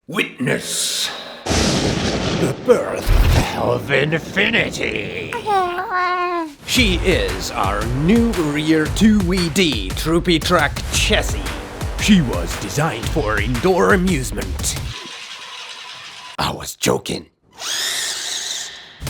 Witness the birth of infinity. She is our new rear 2WD Troopy Track chassis. She was designed for indoor amusement. I was joking.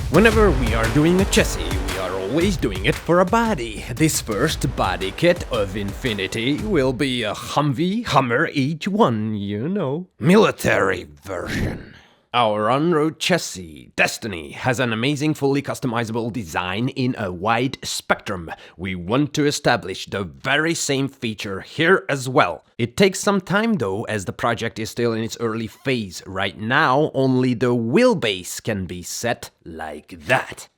Whenever we are doing a chassis, we are always doing it for a body. This first body kit of Infinity will be a Hummer H1, you know. Military version. Our on-road chassis, Destiny, has an amazing fully customizable design in a wide spectrum. We want to establish the very same feature here as well. It takes some time though, as the project is still in its early phase. Right now, only the wheelbase can be set like that.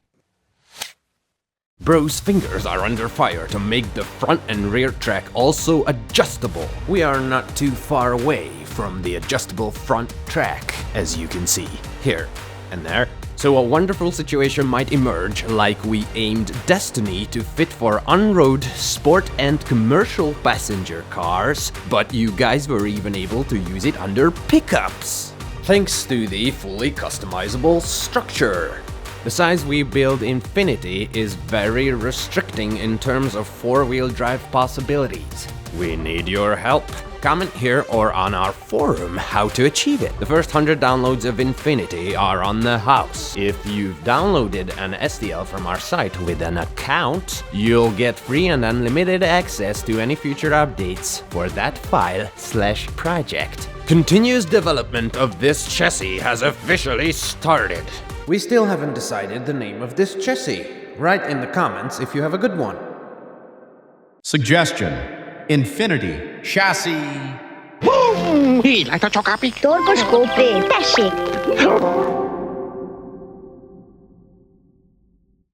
Bro's fingers are under fire to make the front and rear track also adjustable. We are not too far away from the adjustable front track, as you can see here and there. So a wonderful situation might emerge, like we aimed Destiny to fit for on-road, sport and commercial passenger cars, but you guys were even able to use it under pickups, thanks to the fully customizable structure. The size we build Infinity is very restricting in terms of four-wheel drive possibilities. We need your help. Comment here or on our forum how to achieve it. The first 100 downloads of Infinity are on the house. If you've downloaded an STL from our site with an account, you'll get free and unlimited access to any future updates for that file/project. Continuous development of this chassis has officially started. We still haven't decided the name of this chassis. Write in the comments if you have a good one. Suggestion: Infinity chassis. Így lehet a csokápi? Torkos kópé, tessék!